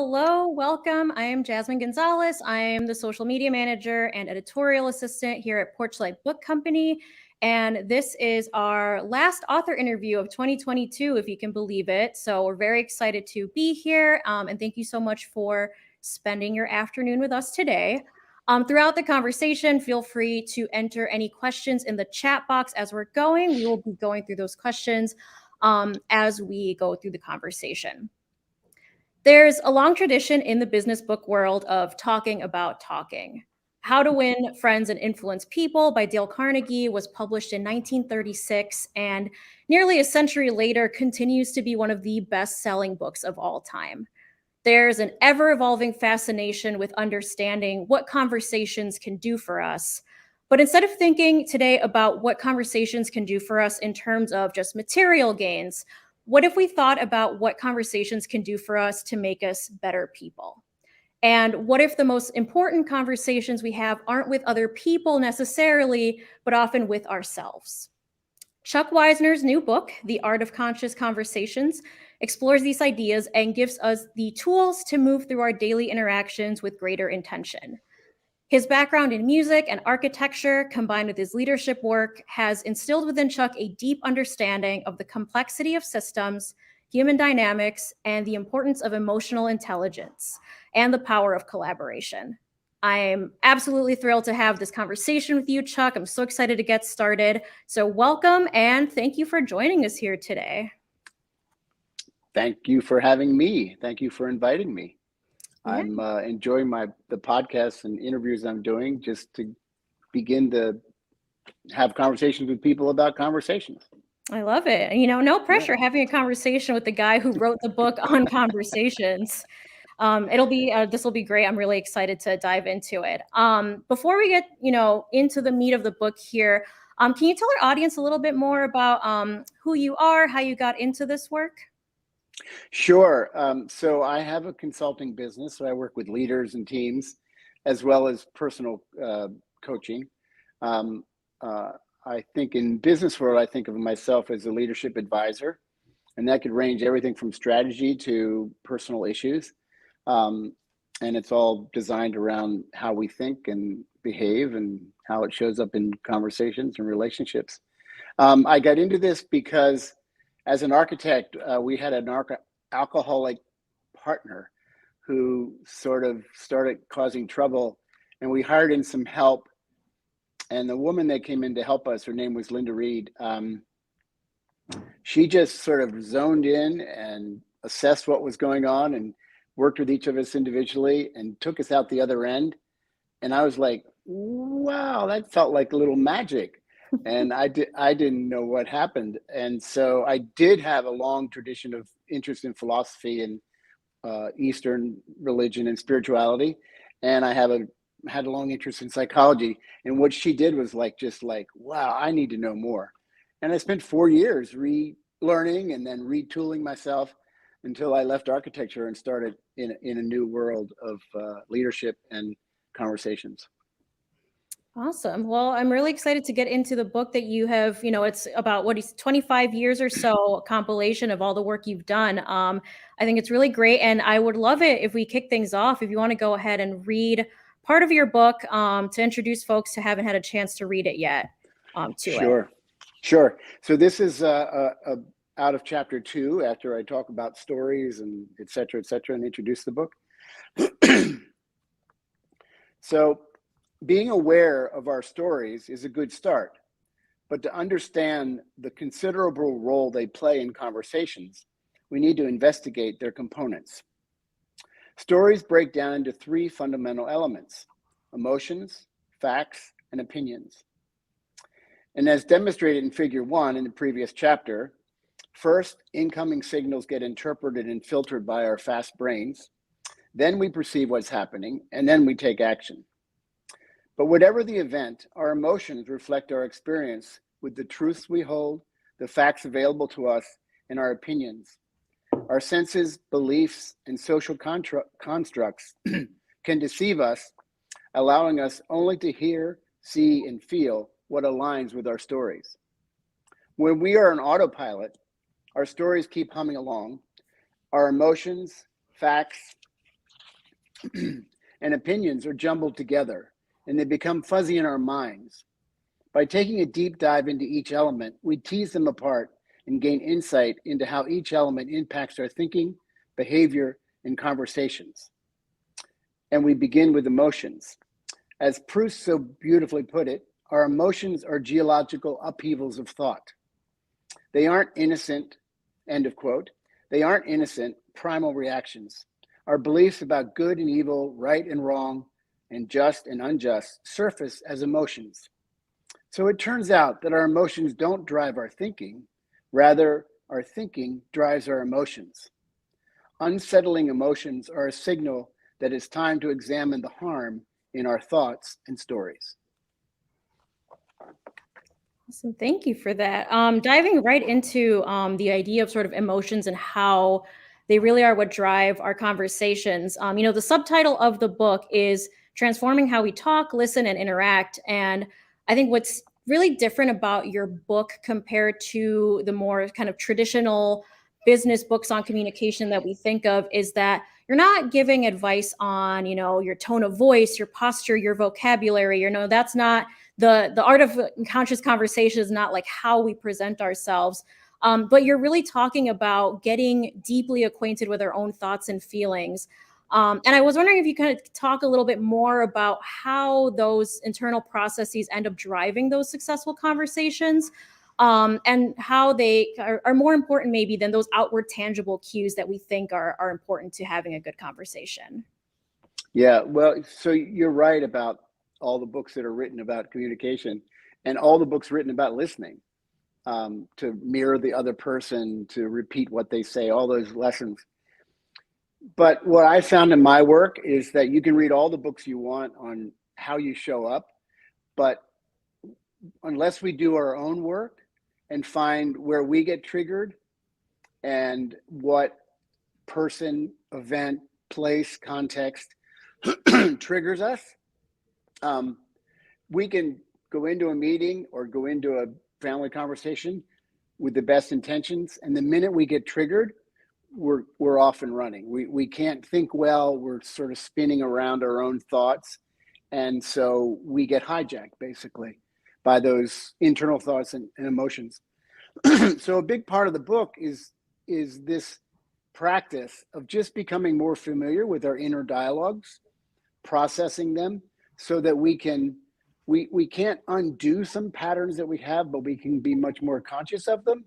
Hello, welcome. I am Jasmine Gonzalez. I am the social media manager and editorial assistant here at Porchlight Book Company. And this is our last author interview of 2022, if you can believe it. So we're very excited to be here. And thank you so much for spending your afternoon with us today. Throughout the conversation, feel free to enter any questions in the chat box as we're going. We will be going through those questions as we go through the conversation. There's a long tradition in the business book world of talking about talking. How to Win Friends and Influence People by Dale Carnegie was published in 1936 and nearly a century later continues to be one of the best-selling books of all time. There's an ever-evolving fascination with understanding what conversations can do for us. But instead of thinking today about what conversations can do for us in terms of just material gains, what if we thought about what conversations can do for us to make us better people? And what if the most important conversations we have aren't with other people necessarily, but often with ourselves? Chuck Wisner's new book, The Art of Conscious Conversations, explores these ideas and gives us the tools to move through our daily interactions with greater intention. His background in music and architecture, combined with his leadership work, has instilled within Chuck a deep understanding of the complexity of systems, human dynamics, and the importance of emotional intelligence and the power of collaboration. I'm absolutely thrilled to have this conversation with you, Chuck. I'm so excited to get started. So welcome, and thank you for joining us here today. Thank you for having me. Thank you for inviting me. Yeah. I'm enjoying the podcasts and interviews I'm doing just to begin to have conversations with people about conversations. I love it. You know, no pressure having a conversation with the guy who wrote the book on conversations. This will be great. I'm really excited to dive into it. Before we get, into the meat of the book here, can you tell our audience a little bit more about who you are, how you got into this work? Sure. So I have a consulting business. So I work with leaders and teams, as well as personal coaching. I think in business world, I think of myself as a leadership advisor, and that could range everything from strategy to personal issues. And it's all designed around how we think and behave and how it shows up in conversations and relationships. I got into this because as an architect, we had an alcoholic partner who sort of started causing trouble, and we hired in some help. And the woman that came in to help us, her name was Linda Reed. She just sort of zoned in and assessed what was going on and worked with each of us individually and took us out the other end. And I was like, wow, that felt like a little magic. And I didn't know what happened. And so I did have a long tradition of interest in philosophy and Eastern religion and spirituality. And I had a long interest in psychology. And what she did was just like, wow, I need to know more. And I spent 4 years relearning and then retooling myself until I left architecture and started in a new world of leadership and conversations. Awesome. Well, I'm really excited to get into the book that you have, it's about 25 years or so compilation of all the work you've done. I think it's really great. And I would love it if we kick things off, if you want to go ahead and read part of your book to introduce folks who haven't had a chance to read it yet. Sure. So this is out of chapter 2 after I talk about stories and et cetera, and introduce the book. So being aware of our stories is a good start, but to understand the considerable role they play in conversations, we need to investigate their components. Stories break down into 3 fundamental elements: emotions, facts, and opinions. And as demonstrated in figure 1 in the previous chapter, first, incoming signals get interpreted and filtered by our fast brains. Then we perceive what's happening, and then we take action. But whatever the event, our emotions reflect our experience with the truths we hold, the facts available to us, and our opinions. Our senses, beliefs, and social constructs can deceive us, allowing us only to hear, see, and feel what aligns with our stories. When we are on autopilot, our stories keep humming along. Our emotions, facts, and opinions are jumbled together, and they become fuzzy in our minds. By taking a deep dive into each element, we tease them apart and gain insight into how each element impacts our thinking, behavior, and conversations. And we begin with emotions. As Proust so beautifully put it, our emotions are geological upheavals of thought. They aren't innocent, end of quote, they aren't innocent primal reactions. Our beliefs about good and evil, right and wrong, and just and unjust surface as emotions. So it turns out that our emotions don't drive our thinking, rather, our thinking drives our emotions. Unsettling emotions are a signal that it's time to examine the harm in our thoughts and stories. Awesome. Thank you for that. Diving right into the idea of sort of emotions and how they really are what drive our conversations. The subtitle of the book is Transforming How We Talk, Listen, and Interact. And I think what's really different about your book compared to the more kind of traditional business books on communication that we think of is that you're not giving advice on, your tone of voice, your posture, your vocabulary. That's not the art of conscious conversation is not like how we present ourselves, but you're really talking about getting deeply acquainted with our own thoughts and feelings. And I was wondering if you kind of talk a little bit more about how those internal processes end up driving those successful conversations, and how they are more important maybe than those outward tangible cues that we think are important to having a good conversation. Yeah, well, so you're right about all the books that are written about communication and all the books written about listening, to mirror the other person, to repeat what they say, all those lessons. But what I found in my work is that you can read all the books you want on how you show up, but unless we do our own work and find where we get triggered and what person, event, place, context triggers us, we can go into a meeting or go into a family conversation with the best intentions, and the minute we get triggered, we're off and running. We can't think well. We're sort of spinning around our own thoughts, and so we get hijacked basically by those internal thoughts and emotions. So a big part of the book is this practice of just becoming more familiar with our inner dialogues, processing them, so that we can't undo some patterns that we have, but we can be much more conscious of them,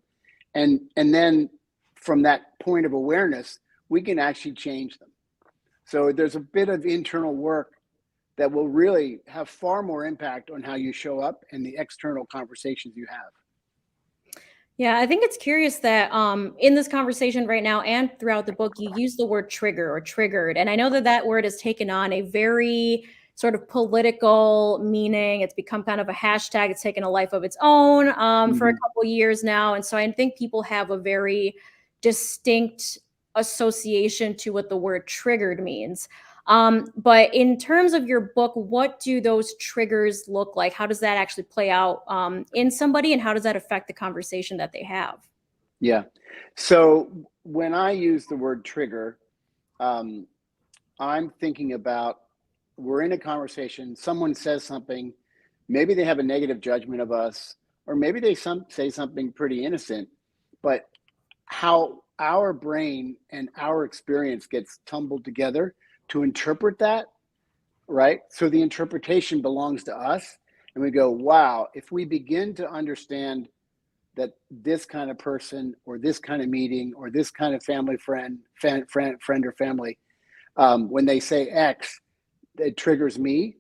and then from that point of awareness, we can actually change them. So there's a bit of internal work that will really have far more impact on how you show up and the external conversations you have. Yeah, I think it's curious that in this conversation right now and throughout the book, you use the word trigger or triggered. And I know that word has taken on a very sort of political meaning. It's become kind of a hashtag. It's taken a life of its own for a couple of years now. And so I think people have a very distinct association to what the word triggered means. But in terms of your book, what do those triggers look like? How does that actually play out in somebody, and how does that affect the conversation that they have? Yeah. So when I use the word trigger, I'm thinking about, we're in a conversation, someone says something, maybe they have a negative judgment of us, or maybe they say something pretty innocent, but how our brain and our experience gets tumbled together to interpret that, right? So the interpretation belongs to us, and we go, wow, if we begin to understand that this kind of person or this kind of meeting or this kind of family friend or family, when they say X, it triggers me.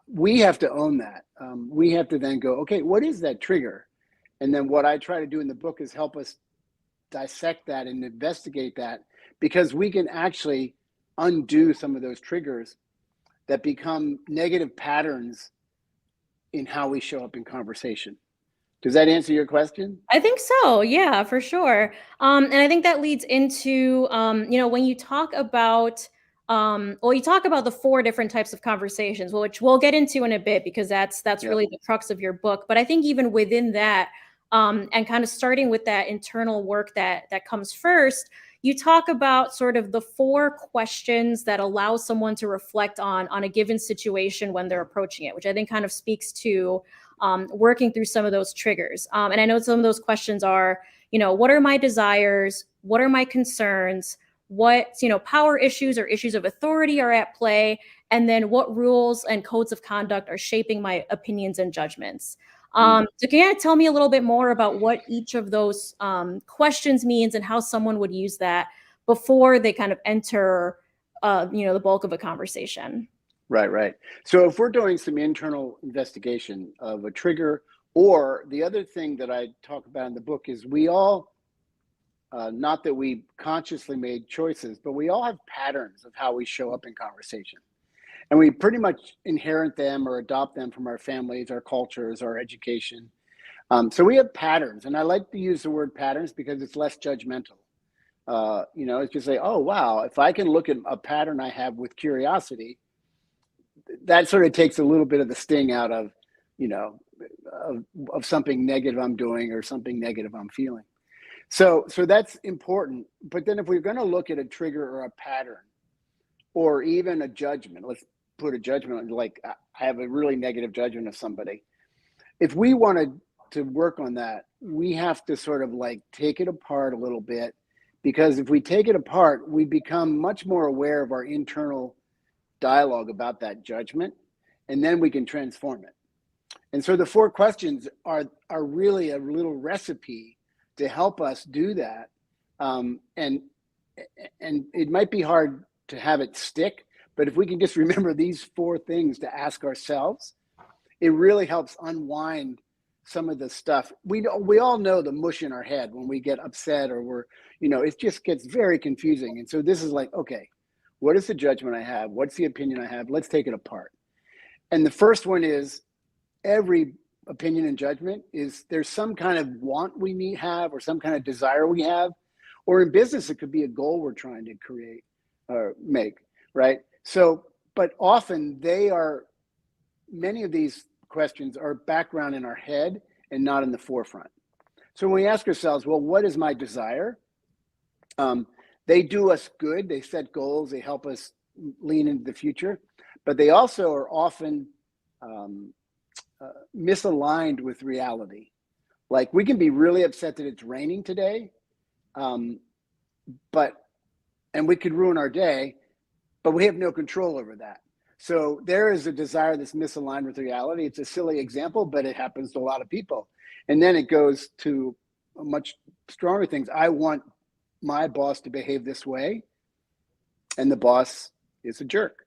We have to own that. We have to then go, okay, what is that trigger? And then what I try to do in the book is help us dissect that and investigate that, because we can actually undo some of those triggers that become negative patterns in how we show up in conversation. Does that answer your question? I think so. Yeah, for sure. And I think that leads into, when you talk about, you talk about the four different types of conversations, which we'll get into in a bit because that's Yep. really the crux of your book. But I think even within that, and kind of starting with that internal work that comes first, you talk about sort of the 4 questions that allow someone to reflect on a given situation when they're approaching it, which I think kind of speaks to working through some of those triggers. And I know some of those questions are, what are my desires? What are my concerns? What, power issues or issues of authority are at play? And then what rules and codes of conduct are shaping my opinions and judgments? So can you tell me a little bit more about what each of those questions means and how someone would use that before they kind of enter, the bulk of a conversation? Right. So if we're doing some internal investigation of a trigger, or the other thing that I talk about in the book is we all, not that we consciously made choices, but we all have patterns of how we show up in conversation. And we pretty much inherit them or adopt them from our families, our cultures, our education. So we have patterns. And I like to use the word patterns because it's less judgmental. It's just say, oh, wow, if I can look at a pattern I have with curiosity, that sort of takes a little bit of the sting out of, of something negative I'm doing or something negative I'm feeling. So that's important. But then if we're going to look at a trigger or a pattern or even a judgment, let's put a judgment on, like I have a really negative judgment of somebody. If we wanted to work on that, we have to sort of like take it apart a little bit, because if we take it apart, we become much more aware of our internal dialogue about that judgment, and then we can transform it. And so the 4 questions are really a little recipe to help us do that. And it might be hard to have it stick, but if we can just remember these 4 things to ask ourselves, it really helps unwind some of the stuff. We all know the mush in our head when we get upset, or it just gets very confusing. And so this is like, okay, what is the judgment I have? What's the opinion I have? Let's take it apart. And the first one is, every opinion and judgment is there's some kind of want we have, or some kind of desire we have, or in business, it could be a goal we're trying to create or make, right? So, but often many of these questions are background in our head and not in the forefront. So when we ask ourselves, well, what is my desire? They do us good. They set goals. They help us lean into the future, but they also are often misaligned with reality. Like, we can be really upset that it's raining today, and we could ruin our day, but we have no control over that. So there is a desire that's misaligned with reality. It's a silly example, but it happens to a lot of people. And then it goes to much stronger things. I want my boss to behave this way, and the boss is a jerk.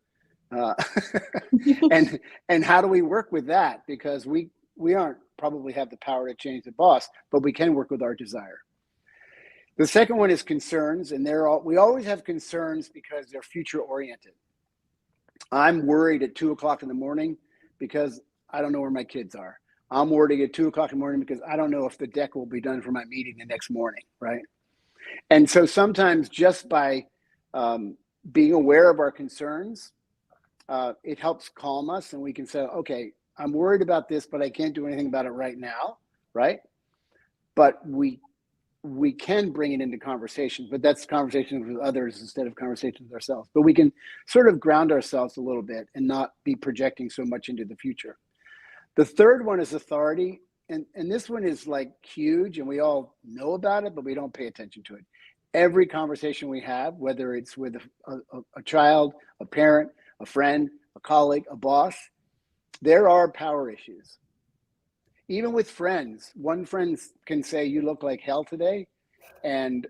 And how do we work with that? Because we aren't probably have the power to change the boss, but we can work with our desire. The second one is concerns, and we always have concerns because they're future oriented. I'm worried at 2:00 in the morning because I don't know where my kids are. I'm worried at 2:00 in the morning because I don't know if the deck will be done for my meeting the next morning, right? And so sometimes just by being aware of our concerns, it helps calm us, and we can say, okay, I'm worried about this, but I can't do anything about it right now, right? But we can bring it into conversation, but that's conversations with others instead of conversations with ourselves. But we can sort of ground ourselves a little bit and not be projecting so much into the future. The third one is authority. And this one is like huge, and we all know about it, but we don't pay attention to it. Every conversation we have, whether it's with a child, a parent, a friend, a colleague, a boss, there are power issues. Even with friends, one friend can say, "You look like hell today," and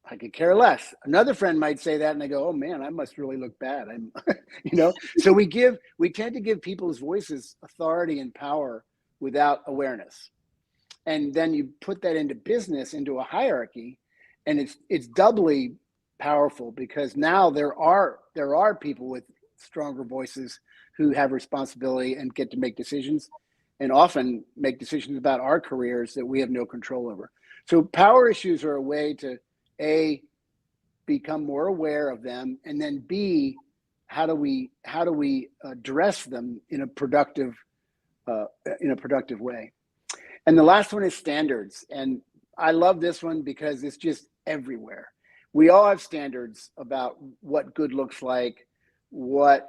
I could care less. Another friend might say that, and I go, "Oh man, I must really look bad." So we tend to give people's voices authority and power without awareness. And then you put that into business, into a hierarchy, and it's doubly powerful, because now there are people with stronger voices who have responsibility and get to make decisions, and often make decisions about our careers that we have no control over. So power issues are a way to A, become more aware of them, and then B, how do we address them in a productive way. And the last one is standards. And I love this one because it's just everywhere. we all have standards about what good looks like, what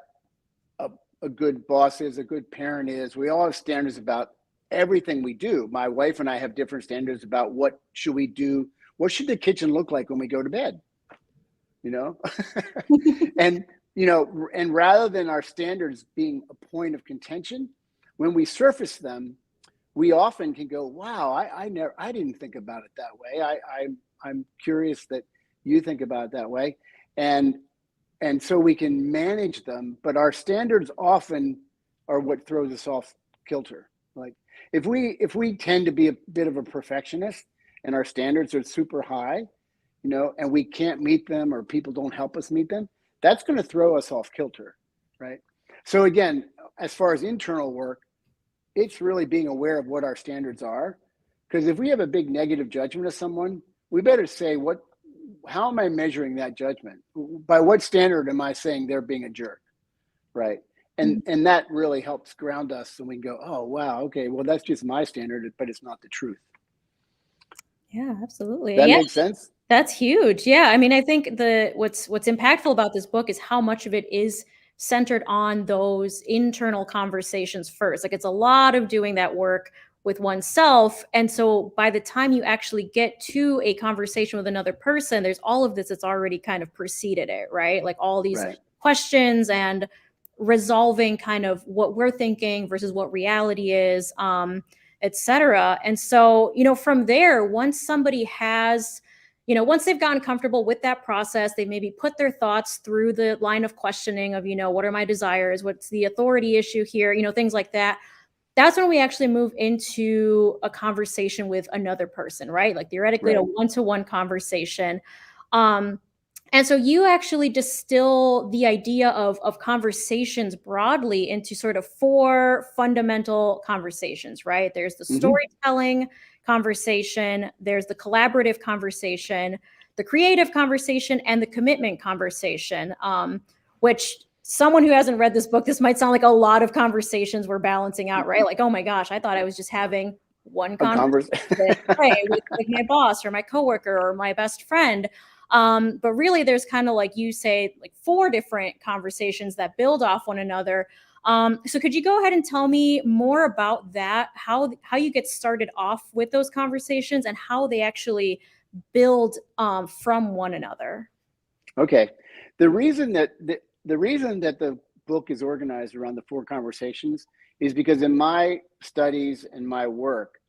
a good boss is, a good parent is. We all have standards about everything we do. My wife and I have different standards about what should we do. What should the kitchen look like when we go to bed? You know, and, you know, and rather than our standards being a point of contention, when we surface them, we often can go, wow, I didn't think about it that way. I'm curious that you think about it that way. And so we can manage them, but our standards often are what throws us off kilter. Like if we tend to be a bit of a perfectionist and our standards are super high, you know, and we can't meet them or people don't help us meet them, that's going to throw us off kilter, right? So again, as far as internal work, it's really being aware of what our standards are. Because if we have a big negative judgment of someone, we better say, how am I measuring that judgment? By what standard am I saying they're being a jerk, right? And that really helps ground us, and we go, oh wow, okay, well that's just my standard, but it's not the truth. Yeah, absolutely. That Yeah, makes sense. that's huge. Yeah, I mean, I think what's impactful about this book is how much of it is centered on those internal conversations first. Like it's a lot of doing that work with oneself. And so by the time you actually get to a conversation with another person, there's all of this that's already kind of preceded it, right? Like all these Right. questions and resolving kind of what we're thinking versus what reality is, et cetera. And so, you know, from there, once somebody has, you know, once they've gotten comfortable with that process, they maybe put their thoughts through the line of questioning of, you know, what are my desires? What's the authority issue here? You know, things like that. That's when we actually move into a conversation with another person, right? Like theoretically, Right. a one-to-one conversation. And so you actually distill the idea of conversations broadly into sort of 4 fundamental conversations, right? There's the storytelling conversation, there's the collaborative conversation, the creative conversation, and the commitment conversation, which someone who hasn't read this book, this might sound like a lot of conversations we're balancing out, right? Like, oh my gosh, I thought I was just having one conversation right, with like my boss or my coworker or my best friend. But really, there's kind of like you say, like 4 different conversations that build off one another. So could you go ahead and tell me more about that? How you get started off with those conversations and how they actually build from one another? Okay. The reason that the book is organized around the 4 conversations is because in my studies and my work,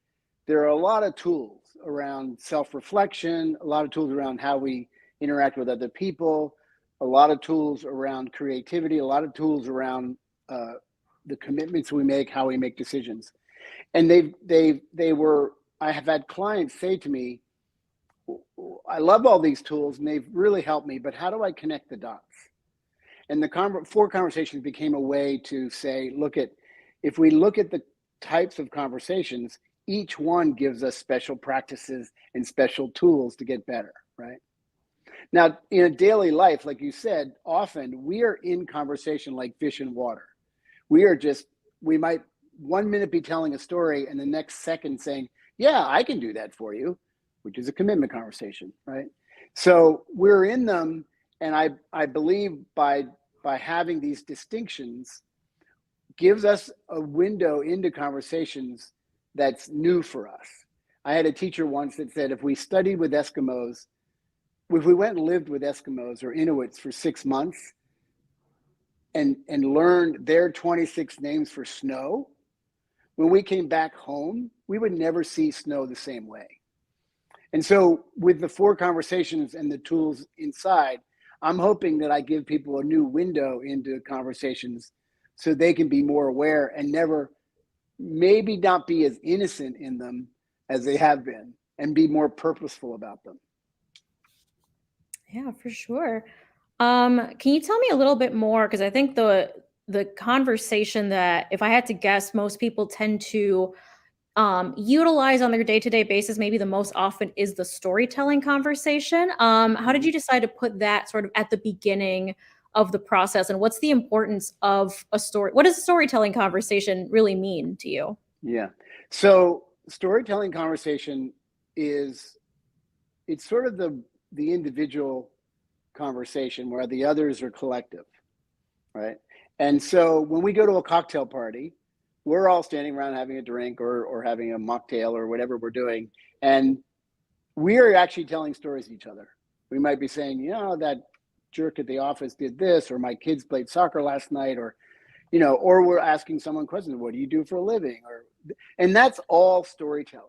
there are a lot of tools around self-reflection, a lot of tools around how we interact with other people, a lot of tools around creativity, a lot of tools around the commitments we make, how we make decisions. And I have had clients say to me, I love all these tools and they've really helped me, but how do I connect the dots? And the 4 conversations became a way to say, if we look at the types of conversations, each one gives us special practices and special tools to get better, right? Now, in a daily life, like you said, often we are in conversation like fish in water. We might 1 minute be telling a story and the next second saying, yeah, I can do that for you, which is a commitment conversation, right? So we're in them. And I believe by having these distinctions gives us a window into conversations that's new for us. I had a teacher once that said, if we studied with Eskimos, if we went and lived with Eskimos or Inuits for 6 months and learned their 26 names for snow, when we came back home, we would never see snow the same way. And so with the 4 conversations and the tools inside, I'm hoping that I give people a new window into conversations so they can be more aware and maybe not be as innocent in them as they have been and be more purposeful about them. Yeah, for sure. Can you tell me a little bit more? Because I think the conversation that, if I had to guess, most people tend to utilize on their day-to-day basis, maybe the most often, is the storytelling conversation. How did you decide to put that sort of at the beginning of the process, and what's the importance of a story? What does a storytelling conversation really mean to you? Yeah. So storytelling conversation it's sort of the individual conversation, where the others are collective, right? And so when we go to a cocktail party, we're all standing around having a drink or having a mocktail or whatever we're doing, and we are actually telling stories to each other. We might be saying, you know, that jerk at the office did this, or my kids played soccer last night, or, you know, or we're asking someone questions, what do you do for a living? And that's all storytelling.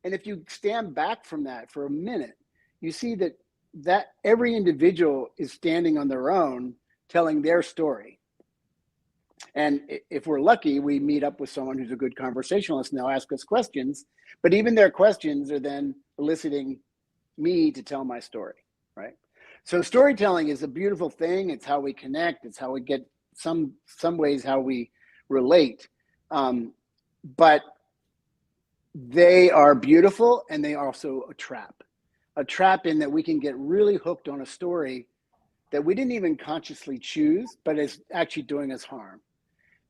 And if you stand back from that for a minute, you see that every individual is standing on their own, telling their story. And if we're lucky, we meet up with someone who's a good conversationalist and they'll ask us questions, but even their questions are then eliciting me to tell my story, right? So storytelling is a beautiful thing. It's how we connect. It's how we get some ways how we relate. But they are beautiful, and they are also a trap in that we can get really hooked on a story that we didn't even consciously choose, but is actually doing us harm.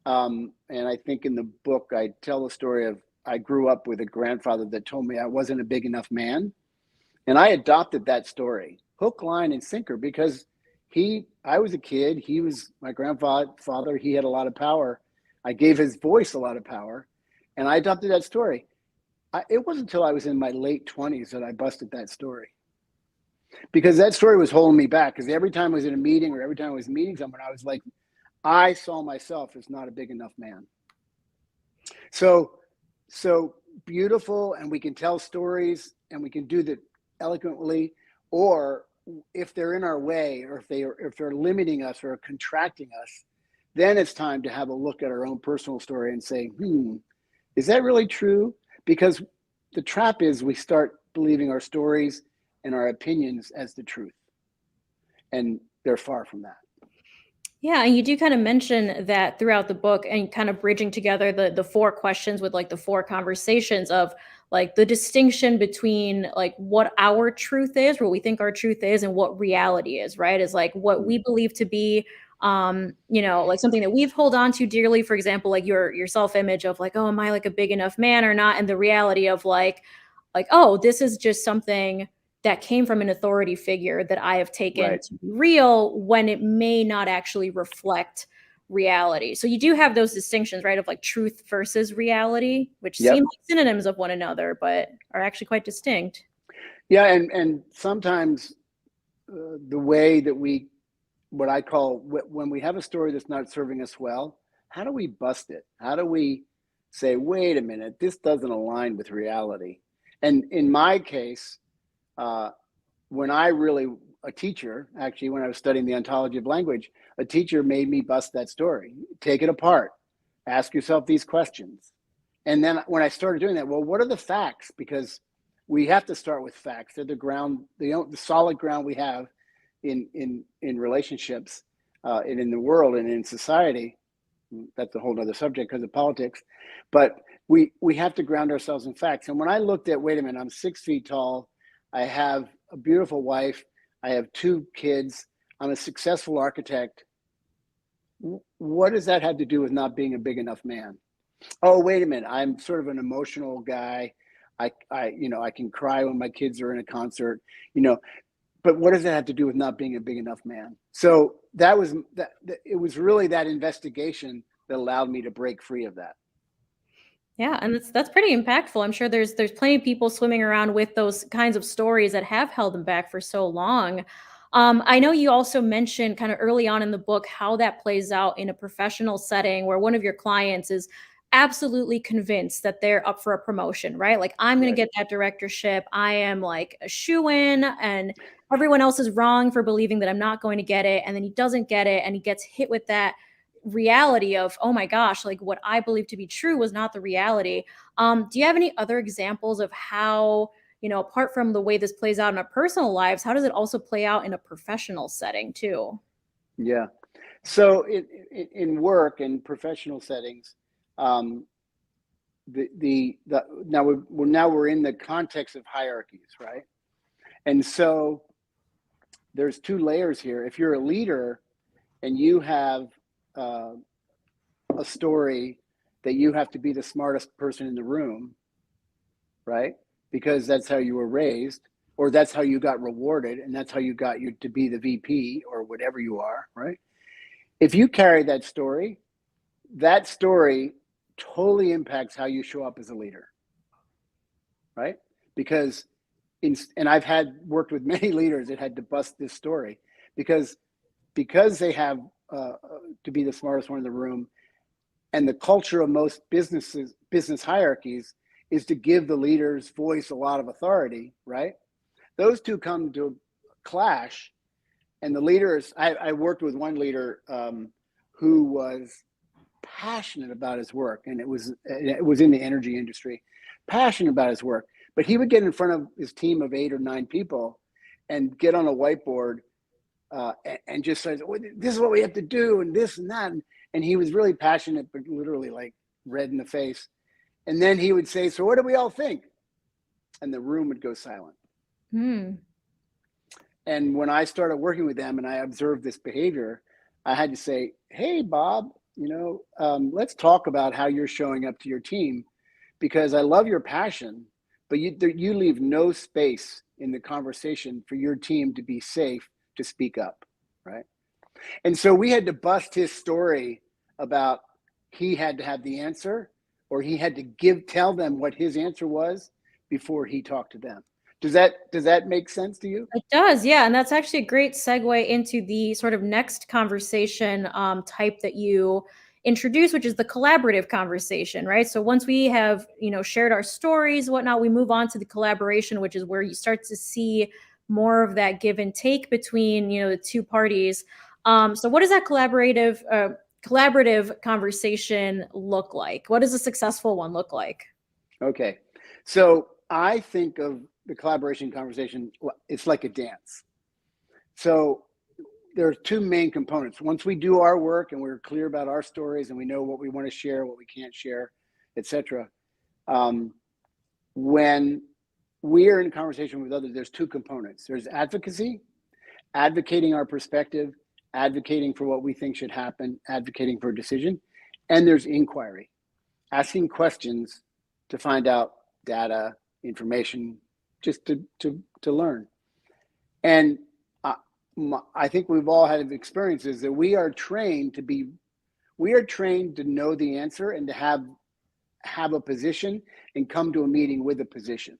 And I think in the book, I tell the story of, I grew up with a grandfather that told me I wasn't a big enough man. And I adopted that story, hook, line, and sinker, because I was a kid. He was my grandfather. He had a lot of power. I gave his voice a lot of power, and I adopted that story. It wasn't until I was in my late 20s that I busted that story, because that story was holding me back. Because every time I was in a meeting or every time I was meeting someone, I was like, I saw myself as not a big enough man. So beautiful, and we can tell stories, and we can do that eloquently, or if they're in our way, or if they're limiting us or contracting us, then it's time to have a look at our own personal story and say, is that really true? Because the trap is we start believing our stories and our opinions as the truth, and they're far from that. Yeah, and you do kind of mention that throughout the book, and kind of bridging together the four questions with like the four conversations of like the distinction between like what our truth is, what we think our truth is, and what reality is, right? Is like what we believe to be like something that we've hold on to dearly, for example, like your self-image of like, oh, am I like a big enough man or not? And the reality of like, oh, this is just something that came from an authority figure that I have taken to be real, when it may not actually reflect reality. So you do have those distinctions, right? Of like truth versus reality, which seem like synonyms of one another, but are actually quite distinct. Yeah. And sometimes the way that what I call, when we have a story that's not serving us well, how do we bust it? How do we say, wait a minute, this doesn't align with reality? And in my case, when a teacher, actually, when I was studying the ontology of language, a teacher made me bust that story, take it apart, ask yourself these questions. And then when I started doing that, well, what are the facts? Because we have to start with facts. They're the ground, the solid ground we have in relationships, and in the world and in society. That's a whole other subject because of politics. But we have to ground ourselves in facts. And when I looked at, wait a minute, I'm 6 feet tall, I have a beautiful wife, I have 2 kids, I'm a successful architect. What does that have to do with not being a big enough man? Oh, wait a minute, I'm sort of an emotional guy. I can cry when my kids are in a concert, but what does that have to do with not being a big enough man? So it was really that investigation that allowed me to break free of that. Yeah, and that's pretty impactful. I'm sure there's plenty of people swimming around with those kinds of stories that have held them back for so long. I know you also mentioned kind of early on in the book how that plays out in a professional setting where one of your clients is absolutely convinced that they're up for a promotion, right? Like, I'm going to get that directorship. I am like a shoo-in, and everyone else is wrong for believing that I'm not going to get it. And then he doesn't get it, and he gets hit with that reality of, oh my gosh, like what I believe to be true was not the reality. Do you have any other examples of how, apart from the way this plays out in our personal lives, how does it also play out in a professional setting too? Yeah. So in work and professional settings, now we're in the context of hierarchies, right? And so there's 2 layers here. If you're a leader and you have a story that you have to be the smartest person in the room, right? Because that's how you were raised. or that's how you got rewarded, and that's how you got you to be the VP or whatever you are, right? If you carry that story totally impacts how you show up as a leader, right? Because and I've worked with many leaders that had to bust this story because they have to be the smartest one in the room, and the culture of most business hierarchies is to give the leader's voice a lot of authority, right? Those two come to clash, and the leaders. I worked with one leader who was passionate about his work, and it was in the energy industry, passionate about his work. But he would get in front of his team of 8 or 9 people and get on a whiteboard and just say, well, this is what we have to do, and this and that. And he was really passionate, but literally like red in the face. And then he would say, so what do we all think? And the room would go silent. And when I started working with them and I observed this behavior, I had to say, hey, Bob, let's talk about how you're showing up to your team, because I love your passion, but you leave no space in the conversation for your team to be safe to speak up, right? And so we had to bust his story about he had to have the answer, or he had to tell them what his answer was before he talked to them. Does that make sense to you? It does, yeah. And that's actually a great segue into the sort of next conversation type that you introduce, which is the collaborative conversation, right? So once we have, shared our stories, whatnot, we move on to the collaboration, which is where you start to see more of that give and take between, the two parties. So what does that collaborative conversation look like? What does a successful one look like? Okay. So I think of the collaboration conversation, it's like a dance. So there are 2 main components. Once we do our work and we're clear about our stories and we know what we want to share, what we can't share, etc. When we are in conversation with others, there's 2 components. There's advocacy, advocating our perspective, advocating for what we think should happen, advocating for a decision. And there's inquiry, asking questions to find out data, information, just to learn. And I think we've all had experiences that we are trained to know the answer and to have a position and come to a meeting with a position.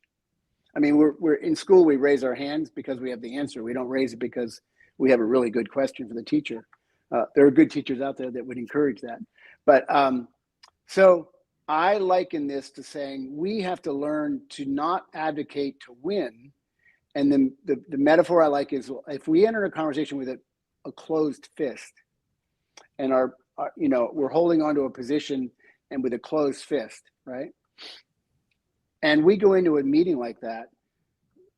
I mean, we're in school, we raise our hands because we have the answer. We don't raise it because we have a really good question for the teacher. There are good teachers out there that would encourage that. But so I liken this to saying we have to learn to not advocate to win. And then the metaphor I like is, if we enter a conversation with a closed fist and we're holding on to a position and with a closed fist, right? And we go into a meeting like that,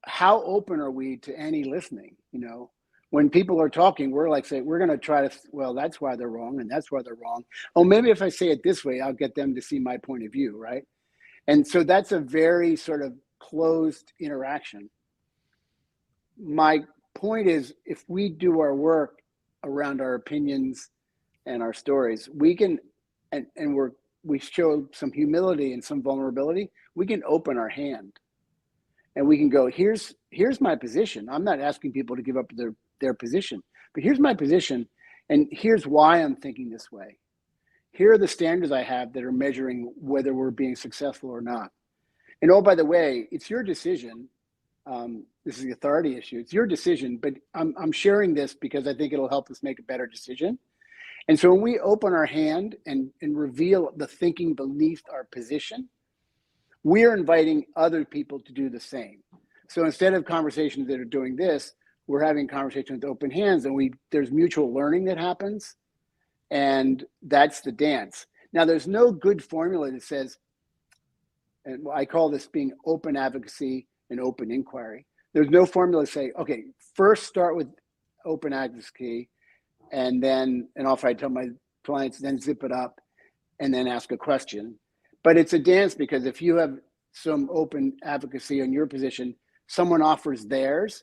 how open are we to any listening? When people are talking, we're like saying, we're going to try to, well, that's why they're wrong. And that's why they're wrong. Oh, maybe if I say it this way, I'll get them to see my point of view, right? And so that's a very sort of closed interaction. My point is, if we do our work around our opinions and our stories, we can, and we show some humility and some vulnerability, we can open our hand and we can go, here's my position. I'm not asking people to give up their position, but here's my position, and here's why I'm thinking this way. Here are the standards I have that are measuring whether we're being successful or not. And oh, by the way, it's your decision. This is the authority issue. It's your decision, but I'm sharing this because I think it'll help us make a better decision. And so when we open our hand and reveal the thinking beneath our position, we're inviting other people to do the same. So instead of conversations that are doing this, we're having conversations with open hands, and there's mutual learning that happens, and that's the dance. Now, there's no good formula that says, and I call this being open advocacy and open inquiry. There's no formula to say, okay, first start with open advocacy, and often I tell my clients, then zip it up and then ask a question. But it's a dance, because if you have some open advocacy on your position, someone offers theirs,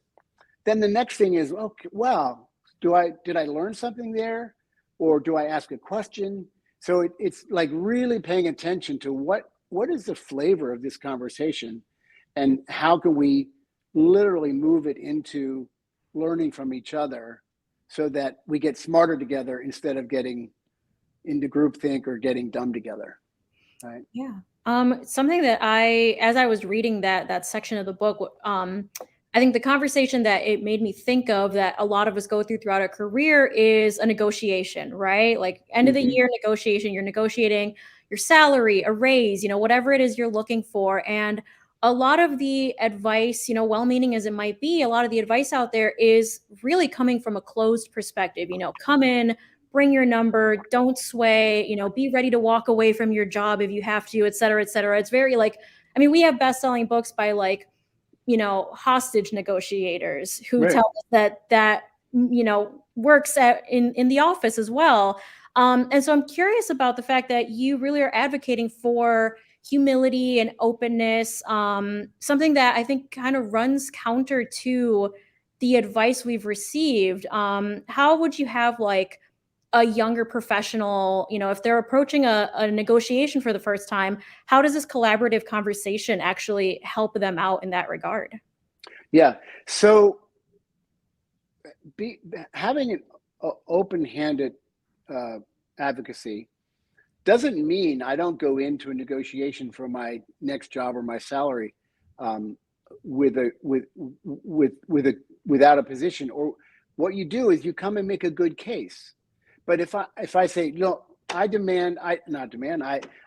then the next thing is, okay, well, did I learn something there? Or do I ask a question? So it's like really paying attention to what is the flavor of this conversation, and how can we literally move it into learning from each other so that we get smarter together instead of getting into groupthink or getting dumb together, right? Yeah. Something that as I was reading that section of the book, I think the conversation that it made me think of that a lot of us go through throughout our career is a negotiation, right? Like end of the year negotiation, you're negotiating your salary, a raise, whatever it is you're looking for. And a lot of the advice, well-meaning as it might be, a lot of the advice out there is really coming from a closed perspective, come in, bring your number, don't sway, be ready to walk away from your job if you have to, et cetera, et cetera. It's very like, I mean, we have best-selling books by like, hostage negotiators who Right. tell us that works in the office as well. And so I'm curious about the fact that you really are advocating for humility and openness, something that I think kind of runs counter to the advice we've received. How would you have like a younger professional, if they're approaching a negotiation for the first time, how does this collaborative conversation actually help them out in that regard? Yeah. So having an open-handed advocacy doesn't mean I don't go into a negotiation for my next job or my salary without a position. Or what you do is you come and make a good case. But if I say,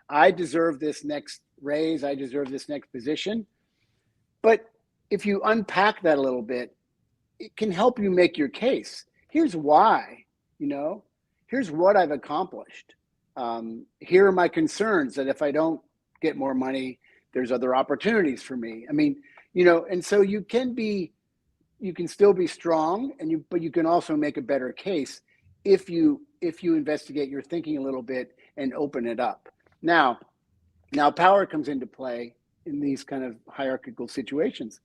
I deserve this next raise, I deserve this next position. But if you unpack that a little bit, it can help you make your case. Here's why, here's what I've accomplished. Here are my concerns that if I don't get more money, there's other opportunities for me. I mean, and so you can still be strong but you can also make a better case if you investigate your thinking a little bit and open it up. Now power comes into play in these kind of hierarchical situations.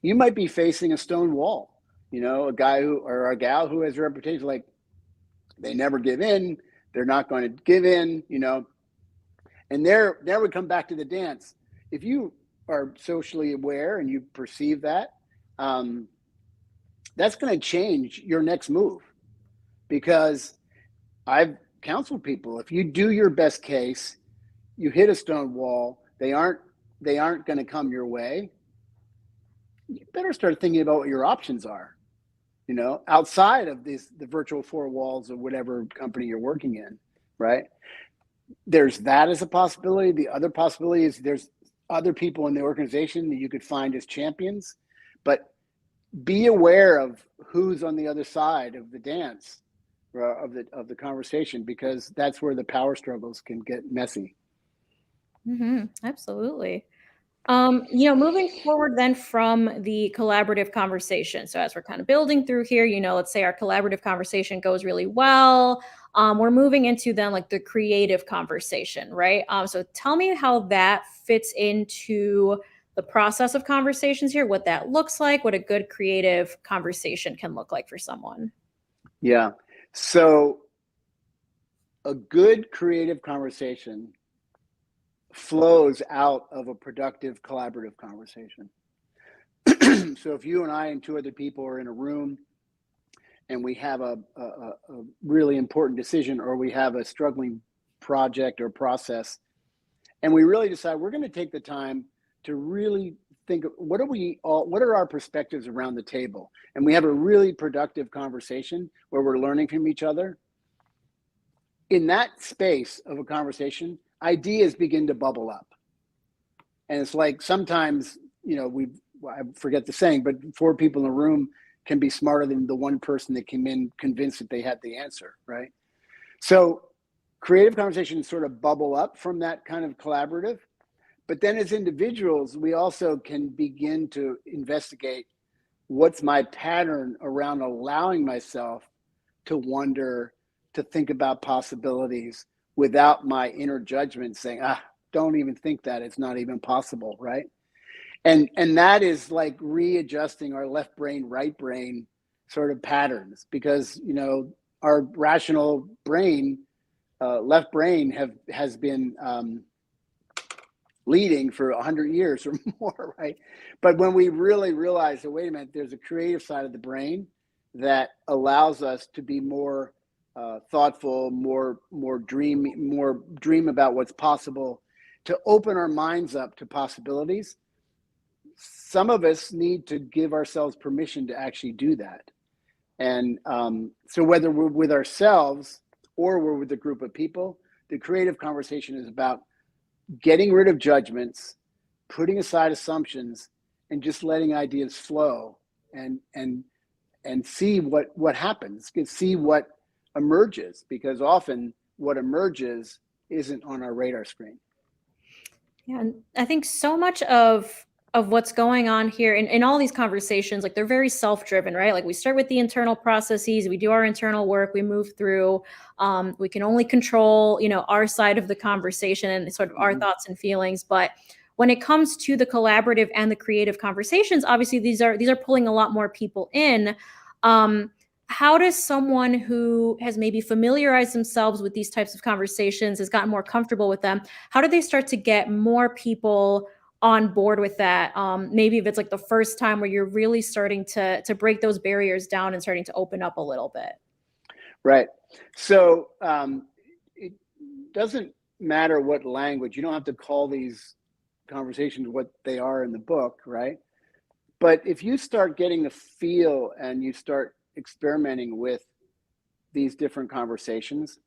You might be facing a stone wall, a guy or a gal who has a reputation like they never give in, they're not going to give in, and there we come back to the dance. If you are socially aware and you perceive that, that's going to change your next move. Because I've counseled people, if you do your best case, you hit a stone wall, they aren't going to come your way, you better start thinking about what your options are, outside of the virtual four walls of whatever company you're working in, right? There's that as a possibility. The other possibility is there's other people in the organization that you could find as champions, but be aware of who's on the other side of the dance, of the conversation, because that's where the power struggles can get messy. Absolutely. Moving forward then from the collaborative conversation. So as we're kind of building through here, let's say our collaborative conversation goes really well. We're moving into then like the creative conversation, right? So tell me how that fits into the process of conversations here, what that looks like, what a good creative conversation can look like for someone. Yeah. So a good creative conversation flows out of a productive collaborative conversation. So if you and I and two other people are in a room and we have a really important decision, or we have a struggling project or process, and we really decide we're going to take the time to really think of what are our perspectives around the table, and we have a really productive conversation where we're learning from each other. In that space of a conversation, ideas begin to bubble up. And it's like sometimes, I forget the saying, but 4 people in a room can be smarter than the one person that came in convinced that they had the answer, right? So creative conversations sort of bubble up from that kind of collaborative. But then as individuals, we also can begin to investigate what's my pattern around allowing myself to wonder, to think about possibilities without my inner judgment saying, don't even think that, it's not even possible, right? And that is like readjusting our left brain, right brain sort of patterns, because, our rational brain, left brain has been leading for 100 years or more, right? But when we really realize that, wait a minute, there's a creative side of the brain that allows us to be more thoughtful, more dream about what's possible, to open our minds up to possibilities. Some of us need to give ourselves permission to actually do that. And so whether we're with ourselves or we're with a group of people, the creative conversation is about getting rid of judgments, putting aside assumptions, and just letting ideas flow and see what happens, see what emerges, because often what emerges isn't on our radar screen. Yeah, and I think so much of what's going on here in all these conversations, like they're very self-driven, right? Like we start with the internal processes, we do our internal work, we move through, we can only control, our side of the conversation and sort of our thoughts and feelings. But when it comes to the collaborative and the creative conversations, obviously these are pulling a lot more people in. How does someone who has maybe familiarized themselves with these types of conversations, has gotten more comfortable with them, how do they start to get more people on board with that? Maybe if it's like the first time where you're really starting to break those barriers down and starting to open up a little bit. Right. So it doesn't matter what language. You don't have to call these conversations what they are in the book, right? But if you start getting the feel and you start experimenting with these different conversations,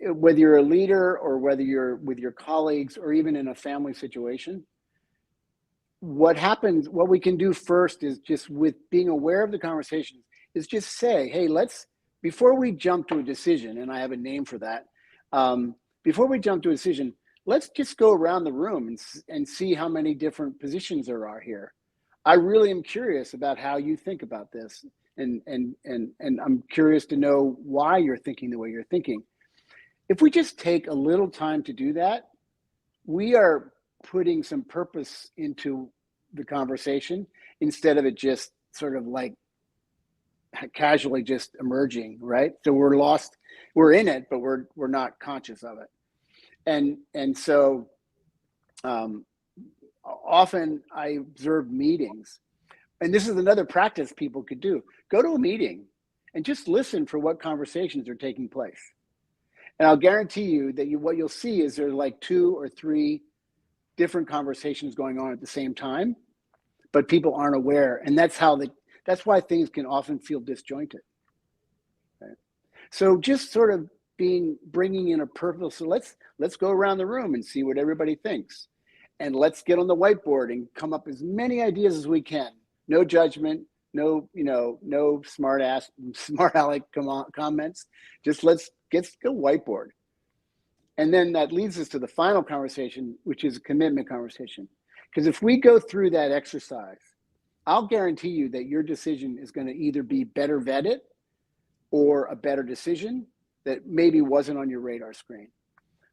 whether you're a leader or whether you're with your colleagues or even in a family situation, what we can do first is, just with being aware of the conversations, is just say, hey, before we jump to a decision, and I have a name for that, before we jump to a decision, let's just go around the room and see how many different positions there are here. I really am curious about how you think about this, and I'm curious to know why you're thinking the way you're thinking. If we just take a little time to do that, we are putting some purpose into the conversation instead of it just sort of like casually just emerging, right? So we're in it, but we're not conscious of it. And so often I observe meetings, and this is another practice people could do. Go to a meeting and just listen for what conversations are taking place. And I'll guarantee you that what you'll see is there's like 2 or 3 different conversations going on at the same time, but people aren't aware. And that's why things can often feel disjointed. Right? So just sort of bringing in a purpose. So let's go around the room and see what everybody thinks. And let's get on the whiteboard and come up as many ideas as we can. No judgment, no smart aleck comments. Just let's go whiteboard. And then that leads us to the final conversation, which is a commitment conversation. Because if we go through that exercise, I'll guarantee you that your decision is going to either be better vetted or a better decision that maybe wasn't on your radar screen.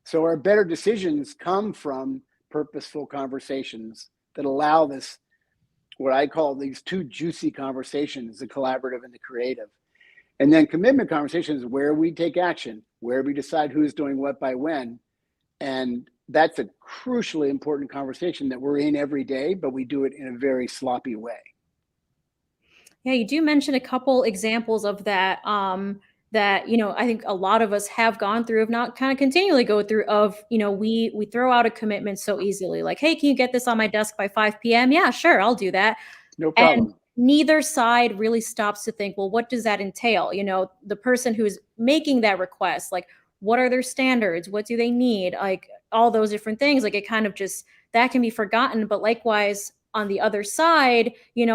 So our better decisions come from purposeful conversations that allow this, what I call these 2 juicy conversations, the collaborative and the creative. And then commitment conversations, where we take action, where we decide who's doing what by when. And that's a crucially important conversation that we're in every day, but we do it in a very sloppy way. Yeah, you do mention a couple examples of that, that, I think a lot of us have gone through, if not kind of continually go through, of, we throw out a commitment so easily. Like, hey, can you get this on my desk by 5 p.m.? Yeah, sure, I'll do that. No problem. And neither side really stops to think, well, what does that entail? The person who's making that request, like, what are their standards? What do they need? Like all those different things, like it kind of just, that can be forgotten. But likewise, on the other side,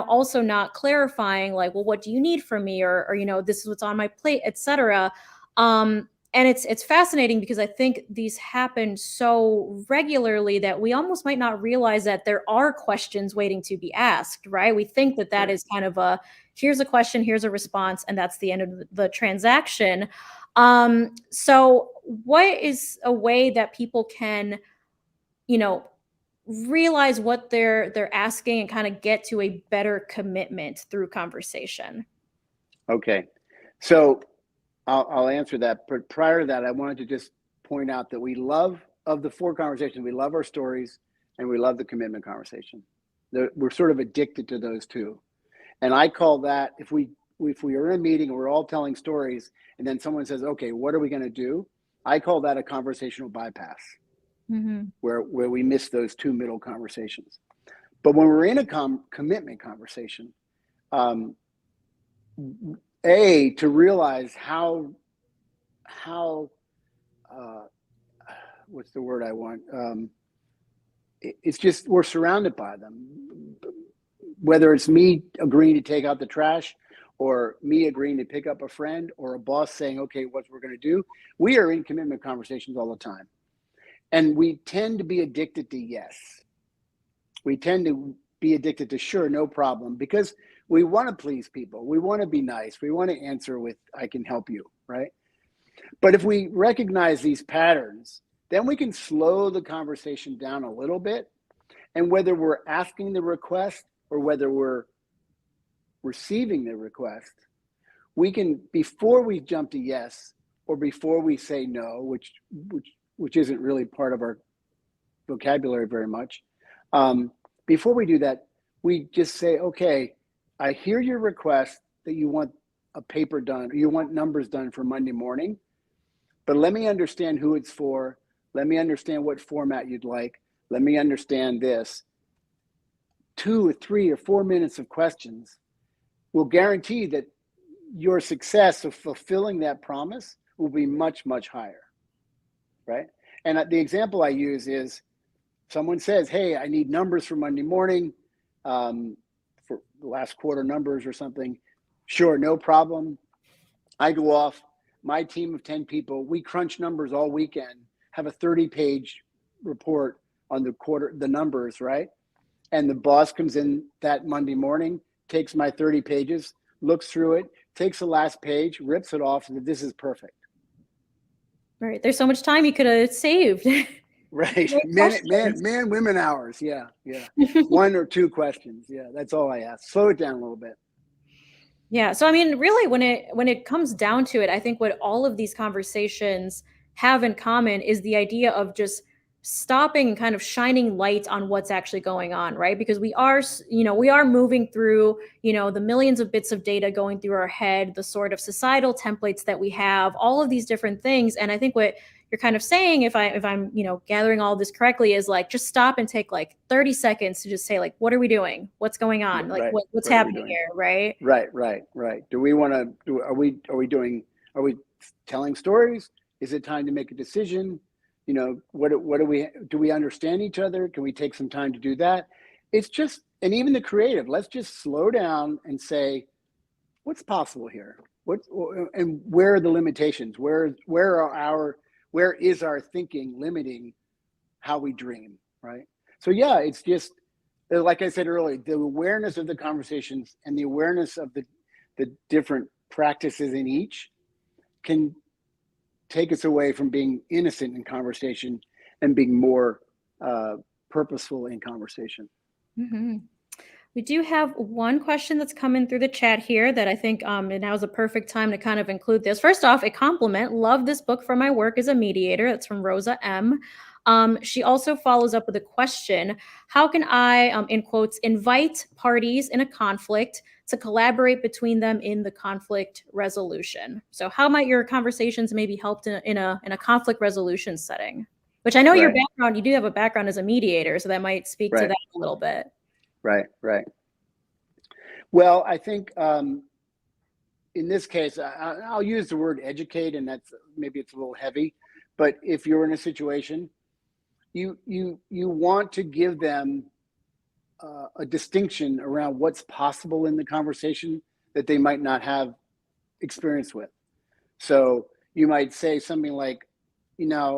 also not clarifying, like, well, what do you need from me? Or this is what's on my plate, etc. And it's fascinating because I think these happen so regularly that we almost might not realize that there are questions waiting to be asked, right? We think that is kind of here's a question, here's a response, and that's the end of the transaction. So what is a way that people can, realize what they're asking and kind of get to a better commitment through conversation? Okay. So I'll answer that. But prior to that, I wanted to just point out that we love of the 4 conversations, we love our stories and we love the commitment conversation. We're sort of addicted to those 2. And I call that, if we are in a meeting and we're all telling stories and then someone says, okay, what are we going to do? I call that a conversational bypass, where we miss those 2 middle conversations. But when we're in a commitment conversation, to realize how what's the word I want? It's just, we're surrounded by them. Whether it's me agreeing to take out the trash, or me agreeing to pick up a friend, or a boss saying, okay, what we're going to do. We are in commitment conversations all the time. And we tend to be addicted to yes. We tend to be addicted to sure, no problem, because we want to please people. We want to be nice. We want to answer with, I can help you, right? But if we recognize these patterns, then we can slow the conversation down a little bit. And whether we're asking the request or whether we're receiving the request, we can, before we jump to yes, or before we say no, which isn't really part of our vocabulary very much, before we do that, we just say, okay, I hear your request that you want a paper done, or you want numbers done for Monday morning, but let me understand who it's for. Let me understand what format you'd like. Let me understand this. 2 or 3 or 4 minutes of questions will guarantee that your success of fulfilling that promise will be much, much higher, right? And the example I use is, someone says, hey, I need numbers for Monday morning, for the last quarter numbers or something. Sure, no problem. I go off, my team of 10 people, we crunch numbers all weekend, have a 30-page report on the numbers, right? And the boss comes in that Monday morning, takes my 30 pages, looks through it, takes the last page, rips it off, and says, this is perfect. Right. There's so much time you could have saved. Right. Man, women hours. Yeah. 1 or 2 questions. Yeah. That's all I ask. Slow it down a little bit. Yeah. So, I mean, really, when it comes down to it, I think what all of these conversations have in common is the idea of just stopping and kind of shining light on what's actually going on, right? Because we are moving through, the millions of bits of data going through our head, the sort of societal templates that we have, all of these different things. And I think what you're kind of saying, if I'm gathering all this correctly, is like, just stop and take like 30 seconds to just say, like, what are we doing? What's going on? Like, right. what's happening here, right? Right. Do we want to do? Are we telling stories? Is it time to make a decision? What do we understand each other? Can we take some time to do that? It's just, and even the creative, let's just slow down and say, what's possible here? And where are the limitations? Where is our thinking limiting how we dream, right? So yeah, it's just, like I said earlier, the awareness of the conversations and the awareness of the different practices in each can take us away from being innocent in conversation and being more purposeful in conversation. Mm-hmm. We do have one question that's coming through the chat here that I think now is a perfect time to kind of include this. First off, a compliment. Love this book for my work as a mediator. That's from Rosa M. She also follows up with a question. How can I, in quotes, invite parties in a conflict to collaborate between them in the conflict resolution? So how might your conversations maybe help in a conflict resolution setting? Which I know your background, you do have a background as a mediator, so that might speak to that a little bit. Right. Well, I think in this case, I'll use the word educate, and maybe it's a little heavy, but if you're in a situation, you want to give them a distinction around what's possible in the conversation that they might not have experience with. So you might say something like, in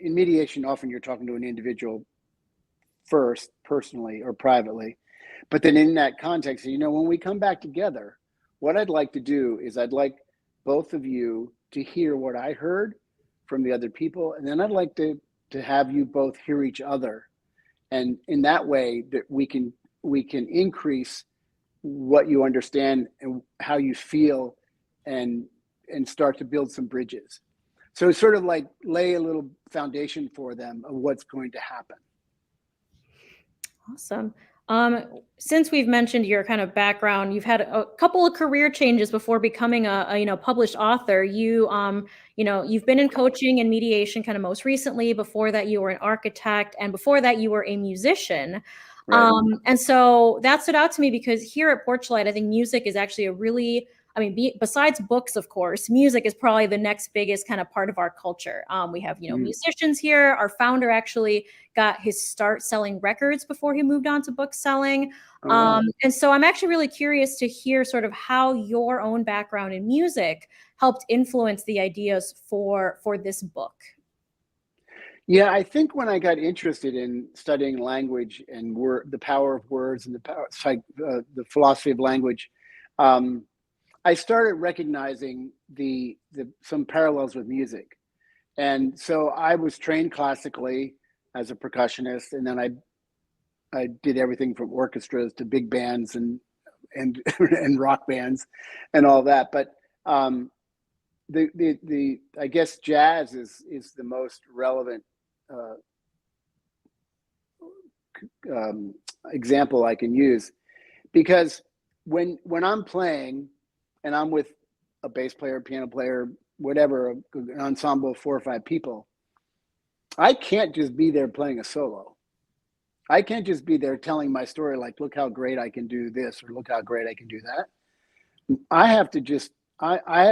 mediation, often you're talking to an individual first, personally or privately. But then in that context, when we come back together, what I'd like to do is I'd like both of you to hear what I heard from the other people. And then I'd like to have you both hear each other. And in that way that we can increase what you understand and how you feel and start to build some bridges. So sort of like lay a little foundation for them of what's going to happen. Awesome. Since we've mentioned your kind of background, you've had a couple of career changes before becoming a published author. You've been in coaching and mediation kind of most recently. Before that, you were an architect, and before that, you were a musician. Right. And so that stood out to me because here at Porchlight, I think music is actually a really, I mean, besides books, of course, music is probably the next biggest kind of part of our culture. We have, musicians here. Our founder actually got his start selling records before he moved on to book selling. Oh, wow. And so I'm actually really curious to hear sort of how your own background in music helped influence the ideas for this book. Yeah, I think when I got interested in studying language and the power of words and the philosophy of language, I started recognizing some parallels with music. And so I was trained classically as a percussionist, and then I did everything from orchestras to big bands and and rock bands and all that. But I guess jazz is the most relevant example I can use, because when I'm playing and I'm with a bass player, piano player, whatever, an ensemble of 4 or 5 people, I can't just be there playing a solo. I can't just be there telling my story like, look how great I can do this, or look how great I can do that. I have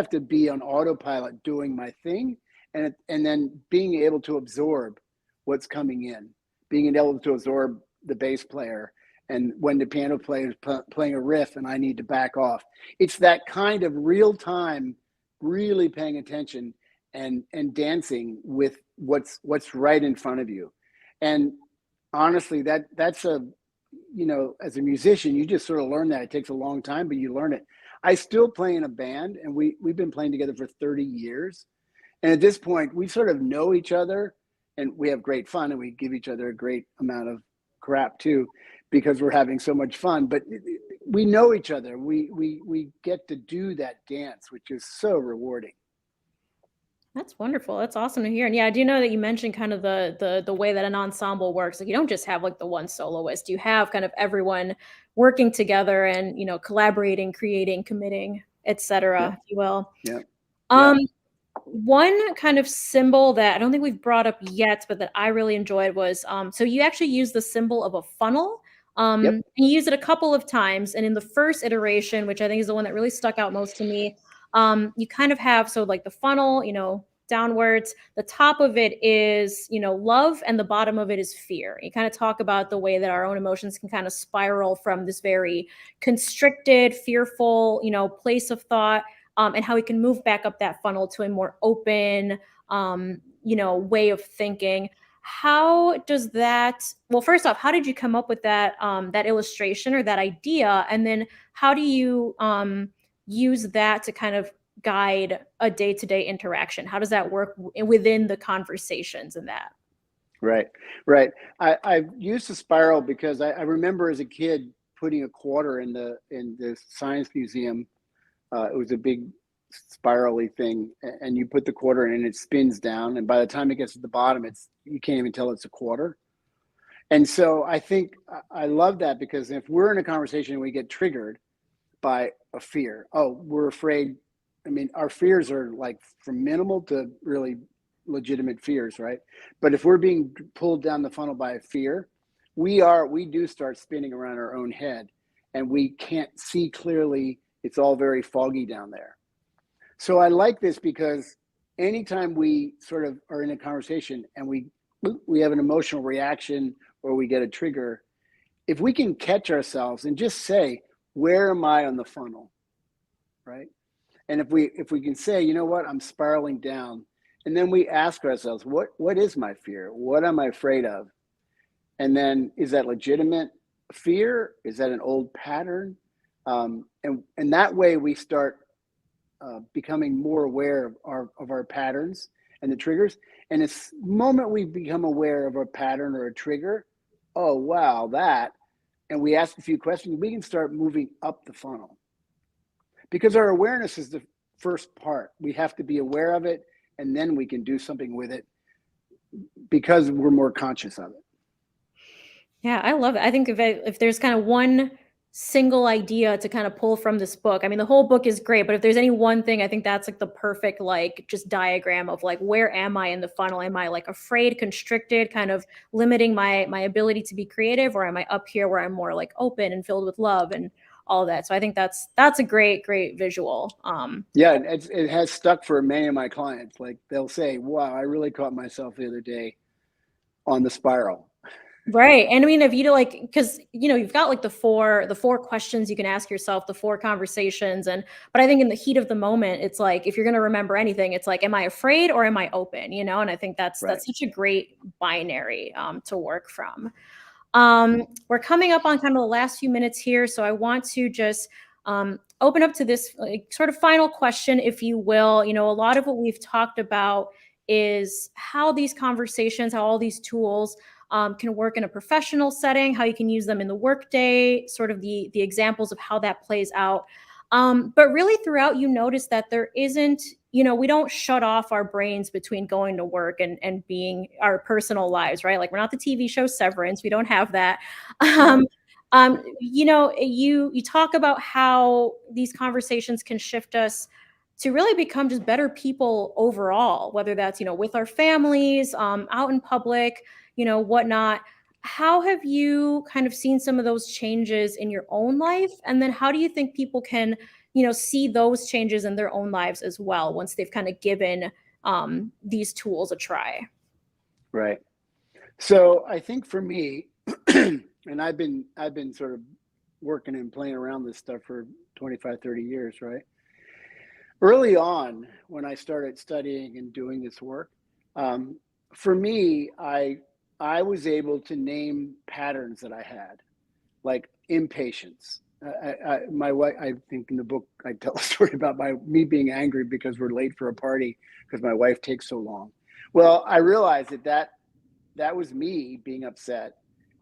to be on autopilot doing my thing, and then being able to absorb what's coming in, being able to absorb the bass player, and when the piano player is playing a riff and I need to back off. It's that kind of real time, really paying attention and dancing with what's right in front of you. And honestly, that's as a musician, you just sort of learn that. It takes a long time, but you learn it. I still play in a band, and we've been playing together for 30 years. And at this point, we sort of know each other, and we have great fun, and we give each other a great amount of crap too, because we're having so much fun. But we know each other. We get to do that dance, which is so rewarding. That's wonderful. That's awesome to hear. And yeah, I do know that you mentioned kind of the way that an ensemble works. Like you don't just have like the one soloist. You have kind of everyone working together and collaborating, creating, committing, etc., Yeah. if you will. Yeah. One kind of symbol that I don't think we've brought up yet, but that I really enjoyed was so you actually use the symbol of a funnel. Yep. And you use it a couple of times. And in the first iteration, which I think is the one that really stuck out most to me, you kind of have like the funnel, downwards. The top of it is, love, and the bottom of it is fear. You kind of talk about the way that our own emotions can kind of spiral from this very constricted, fearful, place of thought, and how we can move back up that funnel to a more open, way of thinking. How does that? Well, first off, how did you come up with that illustration or that idea, and then how do you use that to kind of guide a day-to-day interaction? How does that work within the conversations and that? Right. I've used the spiral because I remember as a kid putting a quarter in the science museum. It was a big spirally thing, and you put the quarter in and it spins down, and by the time it gets to the bottom, you can't even tell it's a quarter. And so I think I love that, because if we're in a conversation and we get triggered by a fear, we're afraid. I mean, our fears are like from minimal to really legitimate fears, right? But if we're being pulled down the funnel by a fear, we do start spinning around our own head, and we can't see clearly. It's all very foggy down there. So I like this because anytime we sort of are in a conversation and we have an emotional reaction or we get a trigger, if we can catch ourselves and just say, where am I on the funnel, right? And if we can say, you know what, I'm spiraling down, and then we ask ourselves, what is my fear? What am I afraid of? And then, is that legitimate fear? Is that an old pattern? And that way we start becoming more aware of our patterns and the triggers. And the moment we become aware of a pattern or a trigger, oh, wow, and we ask a few questions, we can start moving up the funnel. Because our awareness is the first part. We have to be aware of it, and then we can do something with it because we're more conscious of it. Yeah, I love it. I think if there's kind of one single idea to kind of pull from this book, I mean, the whole book is great, but if there's any one thing, I think that's like the perfect, like, just diagram of like, where am I in the funnel? Am I like afraid, constricted, kind of limiting my ability to be creative, or am I up here where I'm more like open and filled with love and all that? So I think that's a great visual. Yeah, it has stuck for many of my clients. Like, they'll say, wow, I really caught myself the other day on the spiral. Right. And I mean, if you do, like, because you've got like the four questions you can ask yourself, the four conversations. But I think in the heat of the moment, it's like, if you're going to remember anything, it's like, am I afraid or am I open? And I think that's Right. such a great binary to work from. We're coming up on kind of the last few minutes here, so I want to just open up to this, like, sort of final question, if you will. A lot of what we've talked about is how these conversations, how all these tools can work in a professional setting, how you can use them in the workday, sort of the examples of how that plays out. But really throughout, you notice that there isn't, we don't shut off our brains between going to work and being our personal lives, right? Like, we're not the TV show Severance. We don't have that. You talk about how these conversations can shift us to really become just better people overall, whether that's, with our families, out in public, whatnot. How have you kind of seen some of those changes in your own life? And then how do you think people can, see those changes in their own lives as well, once they've kind of given these tools a try? Right. So I think for me, and I've been sort of working and playing around this stuff for 25, 30 years, right? Early on, when I started studying and doing this work, for me, I was able to name patterns that I had, like impatience. My wife, I think in the book, I tell a story about me being angry because we're late for a party because my wife takes so long. Well, I realized that was me being upset.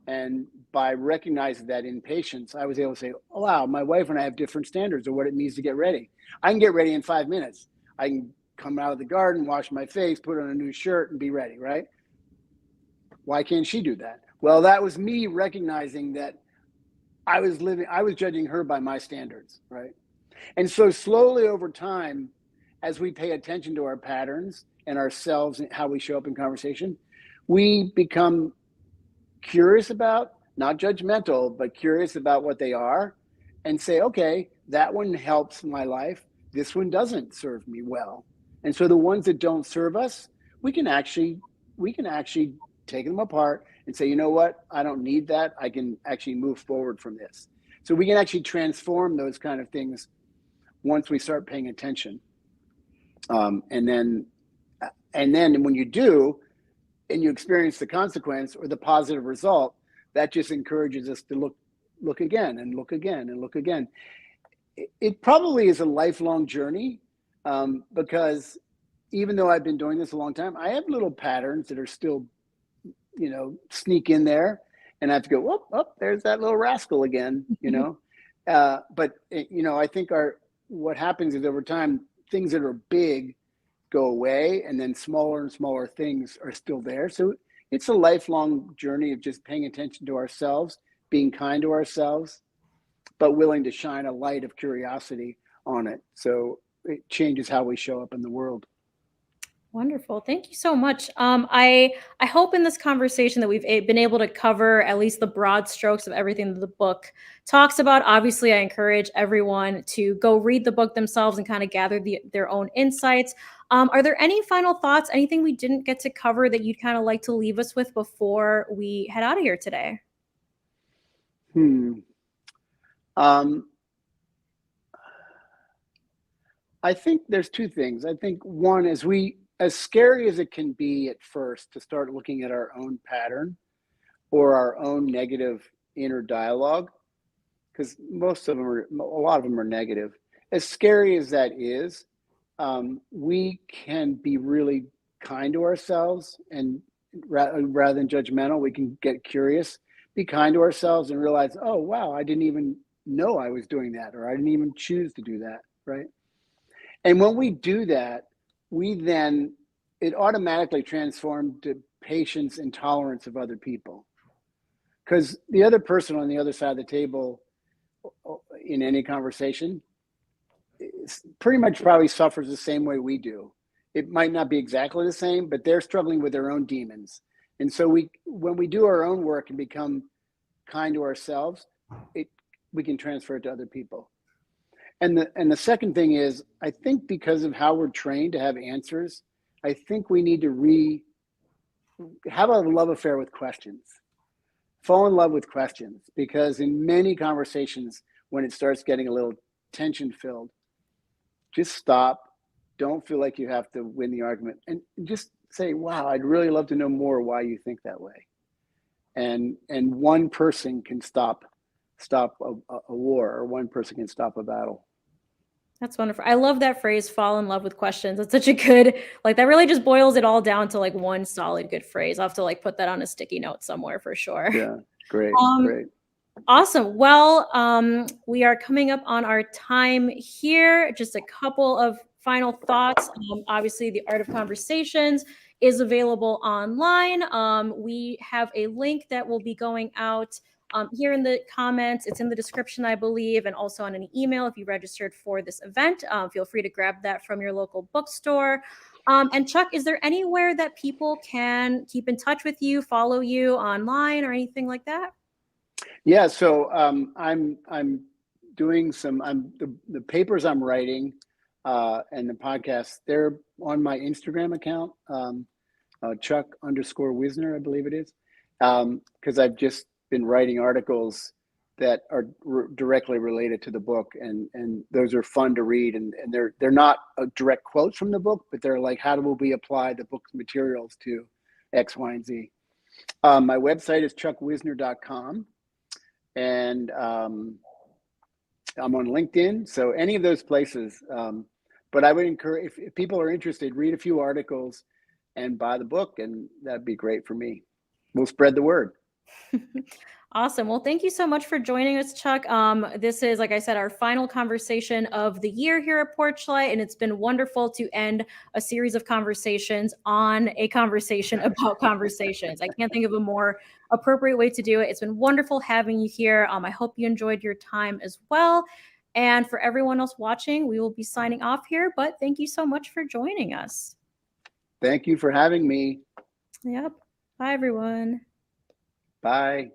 And by recognizing that impatience, I was able to say, oh, wow, my wife and I have different standards of what it means to get ready. I can get ready in 5 minutes. I can come out of the garden, wash my face, put on a new shirt, and be ready, right? Why can't she do that? Well, that was me recognizing that I was judging her by my standards, right? And so slowly over time, as we pay attention to our patterns and ourselves and how we show up in conversation, we become curious about, not judgmental, but curious about what they are, and say, okay, that one helps my life. This one doesn't serve me well. And so the ones that don't serve us, we can actually take them apart and say, you know what? I don't need that. I can actually move forward from this. So we can actually transform those kind of things once we start paying attention. And then when you do, and you experience the consequence or the positive result, that just encourages us to look again and look again and look again. It probably is a lifelong journey, because even though I've been doing this a long time, I have little patterns that are still, sneak in there, and I have to go, oh, there's that little rascal again, But I think what happens is over time, things that are big go away, and then smaller and smaller things are still there. So it's a lifelong journey of just paying attention to ourselves, being kind to ourselves, but willing to shine a light of curiosity on it. So it changes how we show up in the world. Wonderful. Thank you so much. I hope in this conversation that we've been able to cover at least the broad strokes of everything that the book talks about. Obviously, I encourage everyone to go read the book themselves and kind of gather their own insights. Are there any final thoughts, anything we didn't get to cover that you'd kind of like to leave us with before we head out of here today? I think there's two things. I think one is, as scary as it can be at first to start looking at our own pattern or our own negative inner dialogue, because a lot of them are negative. As scary as that is, we can be really kind to ourselves, and rather than judgmental, we can get curious, be kind to ourselves, and realize, oh, wow, I didn't even know I was doing that, or I didn't even choose to do that, right? And when we do that, we then it automatically transformed to patience and tolerance of other people. Because the other person on the other side of the table in any conversation pretty much probably suffers the same way we do. It might not be exactly the same, but they're struggling with their own demons. And so when we do our own work and become kind to ourselves, we can transfer it to other people. And the second thing is, I think because of how we're trained to have answers, I think we need to have a love affair with questions. Fall in love with questions, because in many conversations, when it starts getting a little tension filled, just stop. Don't feel like you have to win the argument, and just say, wow, I'd really love to know more why you think that way. And one person can stop a war, or one person can stop a battle. That's wonderful. I love that phrase, fall in love with questions. It's such a good, like, that really just boils it all down to like one solid good phrase. I'll have to like put that on a sticky note somewhere for sure. Yeah, great, great. Awesome. Well, we are coming up on our time here. Just a couple of final thoughts. Obviously, The Art of Conversations is available online. We have a link that will be going out here in the comments. It's in the description, I believe, and also on an email if you registered for this event. Feel free to grab that from your local bookstore. And Chuck, is there anywhere that people can keep in touch with you, follow you online, or anything like that? Yeah, so I'm doing the papers I'm writing and the podcast. They're on my Instagram account, Chuck_Wisner, I believe it is, because I've just been writing articles that are directly related to the book, and those are fun to read, and they're not direct quotes from the book, but they're like, how do we apply the book's materials to X, Y, and Z. My website is chuckwisner.com. And I'm on LinkedIn, so any of those places. But I would encourage, if people are interested, read a few articles and buy the book, and that'd be great for me. We'll spread the word. Awesome. Well, thank you so much for joining us, Chuck. This is, like I said, our final conversation of the year here at Porchlight, and it's been wonderful to end a series of conversations on a conversation about conversations. I can't think of a more appropriate way to do it. It's been wonderful having you here. I hope you enjoyed your time as well. And for everyone else watching, we will be signing off here, but thank you so much for joining us. Thank you for having me. Yep. Bye, everyone. Bye.